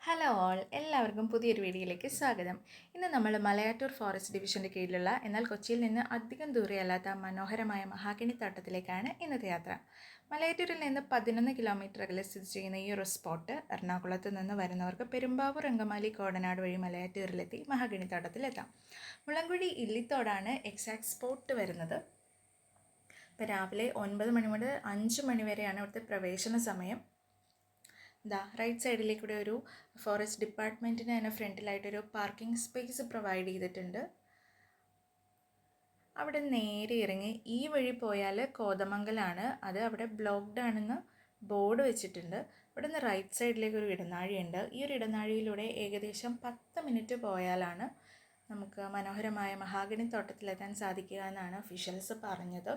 Hello all, എല്ലാവർക്കും പുതിയൊരു വീഡിയോയിലേക്ക് സ്വാഗതം. ഇന്ന് നമ്മൾ മലയാറ്റൂർ ഫോറസ്റ്റ് ഡിവിഷൻ്റെ കീഴിലുള്ള എന്നാൽ കൊച്ചിയിൽ നിന്ന് അധികം ദൂരെയല്ലാത്ത മനോഹരമായ മഹാഗണിത്തോട്ടത്തിലേക്കാണ് ഇന്നത്തെ യാത്ര. മലയാറ്റൂരിൽ നിന്ന് 11 കിലോമീറ്റർ അകലെ സ്ഥിതി ചെയ്യുന്ന ഈ ഒരു സ്പോട്ട് എറണാകുളത്ത് നിന്ന് വരുന്നവർക്ക് പെരുമ്പാവൂർ, അങ്കമാലി, കോടനാട് വഴി മലയാറ്റൂരിലെത്തി മഹാഗണിത്തോട്ടത്തിലെത്താം. മുളങ്കുഴി ഇല്ലിത്തോടാണ് എക്സാക്ട് സ്പോട്ട് വരുന്നത്. ഇപ്പോൾ രാവിലെ 9 മണി മുതൽ 5 മണി വരെയാണ് ഇവിടുത്തെ പ്രവേശന സമയം. റൈറ്റ് സൈഡിലേക്കൂടെ ഒരു ഫോറസ്റ്റ് ഡിപ്പാർട്ട്മെൻറ്റിന് തന്നെ ഫ്രണ്ടിലായിട്ടൊരു പാർക്കിംഗ് സ്പേസ് പ്രൊവൈഡ് ചെയ്തിട്ടുണ്ട്. അവിടെ നേരെ ഇറങ്ങി ഈ വഴി പോയാൽ കോതമംഗലാണ്. അത് അവിടെ ബ്ലോക്ക്ഡ് ആണെന്ന് ബോർഡ് വെച്ചിട്ടുണ്ട്. ഇവിടെ നിന്ന് റൈറ്റ് സൈഡിലേക്ക് ഒരു ഇടനാഴിയുണ്ട്. ഈ ഒരു ഇടനാഴിയിലൂടെ ഏകദേശം 10 മിനിറ്റ് പോയാലാണ് നമുക്ക് മനോഹരമായ മഹാഗണിത്തോട്ടത്തിലെത്താൻ സാധിക്കുക എന്നാണ് ഒഫീഷ്യൽസ് പറഞ്ഞത്.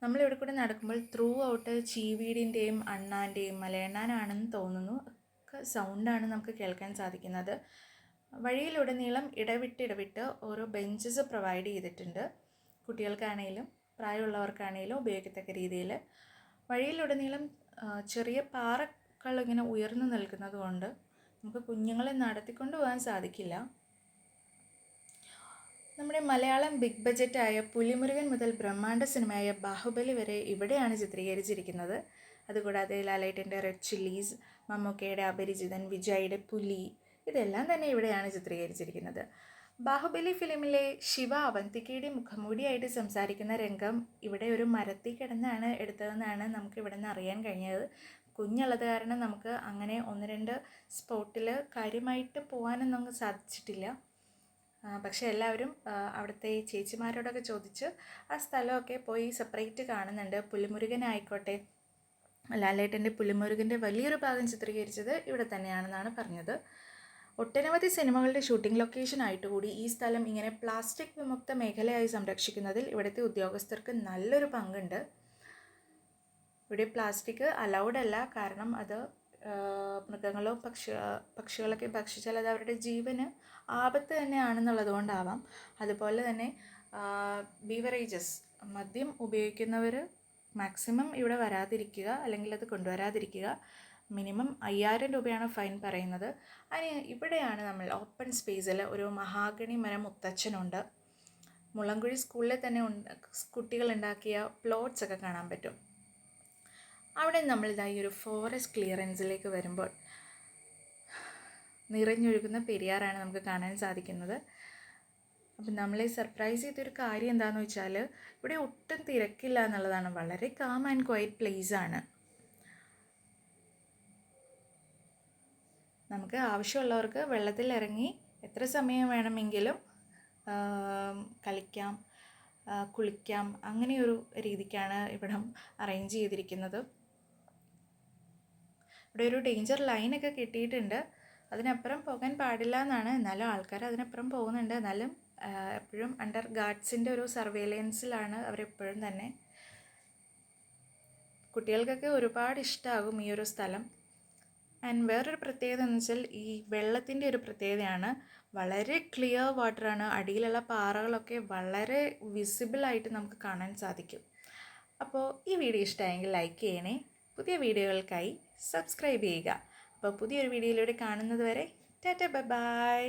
നമ്മളിവിടെ കൂടെ നടക്കുമ്പോൾ ത്രൂ ഔട്ട് ചീവീടിൻ്റെയും അണ്ണാൻ്റെയും മലയണ്ണാനാണെന്ന് തോന്നുന്നു ഒക്കെ സൗണ്ടാണ് നമുക്ക് കേൾക്കാൻ സാധിക്കുന്നത്. വഴിയിലുടനീളം ഇടവിട്ട് ഓരോ ബെഞ്ചസ് പ്രൊവൈഡ് ചെയ്തിട്ടുണ്ട്. കുട്ടികൾക്കാണെങ്കിലും പ്രായമുള്ളവർക്കാണെങ്കിലും ഉപയോഗിക്കത്തക്ക രീതിയിൽ. വഴിയിലുടനീളം ചെറിയ പാറകൾ ഇങ്ങനെ ഉയർന്നു നിൽക്കുന്നത് കൊണ്ട് നമുക്ക് കുഞ്ഞുങ്ങളെ നടത്തിക്കൊണ്ട് പോകാൻ സാധിക്കില്ല. നമ്മുടെ മലയാളം ബിഗ് ബജറ്റായ പുലിമുരുകൻ മുതൽ ബ്രഹ്മാണ്ഡ സിനിമയായ ബാഹുബലി വരെ ഇവിടെയാണ് ചിത്രീകരിച്ചിരിക്കുന്നത്. അതുകൂടാതെ ലാലേട്ടൻ്റെ റെഡ് ചില്ലീസ്, മമ്മൂക്കയുടെ അപരിചിതൻ, വിജയുടെ പുലി, ഇതെല്ലാം തന്നെ ഇവിടെയാണ് ചിത്രീകരിച്ചിരിക്കുന്നത്. ബാഹുബലി ഫിലിമിലെ ശിവ അവന്തികയുടെ മുഖംമൂടിയായിട്ട് സംസാരിക്കുന്ന രംഗം ഇവിടെ ഒരു മരത്തിൽ കിടന്നാണ് എടുത്തതെന്നാണ് നമുക്ക് ഇവിടെ നിന്ന് അറിയാൻ കഴിഞ്ഞത്. കുഞ്ഞുള്ളത് കാരണം നമുക്ക് അങ്ങനെ 1-2 സ്പോട്ടിൽ കാര്യമായിട്ട് പോകാനൊന്നും നമുക്ക് സാധിച്ചിട്ടില്ല. പക്ഷേ എല്ലാവരും അവിടുത്തെ ചേച്ചിമാരോടൊക്കെ ചോദിച്ച് ആ സ്ഥലമൊക്കെ പോയി സെപ്പറേറ്റ് കാണുന്നുണ്ട്. പുലിമുരുകനായിക്കോട്ടെ, ലാലേട്ടൻ്റെ പുലിമുരുകൻ്റെ വലിയൊരു ഭാഗം ചിത്രീകരിച്ചത് ഇവിടെ തന്നെയാണെന്നാണ് പറഞ്ഞത്. ഒട്ടനവധി സിനിമകളുടെ ഷൂട്ടിംഗ് ലൊക്കേഷനായിട്ട് കൂടി ഈ സ്ഥലം ഇങ്ങനെ പ്ലാസ്റ്റിക് വിമുക്ത മേഖലയായി സംരക്ഷിക്കുന്നതിൽ ഇവിടുത്തെ ഉദ്യോഗസ്ഥർക്ക് നല്ലൊരു പങ്കുണ്ട്. ഇവിടെ പ്ലാസ്റ്റിക് അലൗഡ് അല്ല, കാരണം അത് മൃഗങ്ങളോ പക്ഷികളൊക്കെ ഭക്ഷിച്ചാൽ അത് അവരുടെ ജീവന് ആപത്ത് തന്നെയാണെന്നുള്ളത് കൊണ്ടാവാം. അതുപോലെ തന്നെ ബീവറേജസ്, മദ്യം ഉപയോഗിക്കുന്നവർ മാക്സിമം ഇവിടെ വരാതിരിക്കുക, അല്ലെങ്കിൽ അത് കൊണ്ടുവരാതിരിക്കുക. മിനിമം 5000 രൂപയാണ് ഫൈൻ പറയുന്നത്. അതിന് ഇവിടെയാണ് നമ്മൾ ഓപ്പൺ സ്പേസിൽ ഒരു മഹാഗണി മരം മുത്തച്ഛനുണ്ട്. മുളങ്കുഴി സ്കൂളിൽ തന്നെ കുട്ടികളുണ്ടാക്കിയ പ്ലോട്ട്സ് ഒക്കെ കാണാൻ പറ്റും. അവിടെ നമ്മളിതായി ഒരു ഫോറസ്റ്റ് ക്ലിയറൻസിലേക്ക് വരുമ്പോൾ നിറഞ്ഞൊഴുകുന്ന പെരിയാറാണ് നമുക്ക് കാണാൻ സാധിക്കുന്നത്. അപ്പം നമ്മളെ സർപ്രൈസ് ചെയ്തൊരു കാര്യം എന്താണെന്ന് വെച്ചാൽ ഇവിടെ ഒട്ടും തിരക്കില്ല എന്നുള്ളതാണ്. വളരെ കാം ആൻഡ് ക്വയറ്റ് പ്ലേസാണ്. നമുക്ക് ആവശ്യമുള്ളവർക്ക് വെള്ളത്തിൽ ഇറങ്ങി എത്ര സമയം വേണമെങ്കിലും കളിക്കാം, കുളിക്കാം. അങ്ങനെയൊരു രീതിക്കാണ് ഇവിടം അറേഞ്ച് ചെയ്തിരിക്കുന്നത്. ഇവിടെ ഒരു ഡേഞ്ചർ ലൈനൊക്കെ കിട്ടിയിട്ടുണ്ട്. അതിനപ്പുറം പോകാൻ പാടില്ല എന്നാണ്. എന്നാലും ആൾക്കാർ അതിനപ്പുറം പോകുന്നുണ്ട്. എന്നാലും എപ്പോഴും അണ്ടർ ഗാർഡ്സിൻ്റെ ഒരു സർവേലൻസിലാണ് അവരെപ്പോഴും തന്നെ. കുട്ടികൾക്കൊക്കെ ഒരുപാട് ഇഷ്ടമാകും ഈ ഒരു സ്ഥലം. ആൻഡ് വേറൊരു പ്രത്യേകത എന്ന് വെച്ചാൽ ഈ വെള്ളത്തിൻ്റെ ഒരു പ്രത്യേകതയാണ്. വളരെ ക്ലിയർ വാട്ടറാണ്. അടിയിലുള്ള പാറകളൊക്കെ വളരെ വിസിബിളായിട്ട് നമുക്ക് കാണാൻ സാധിക്കും. അപ്പോൾ ഈ വീഡിയോ ഇഷ്ടമായെങ്കിൽ ലൈക്ക് ചെയ്യണേ. പുതിയ വീഡിയോകൾക്കായി സബ്സ്ക്രൈബ് ചെയ്യുക. അപ്പോൾ പുതിയൊരു വീഡിയോയിലൂടെ കാണുന്നത് വരെ ടാറ്റ, ബൈ ബൈ.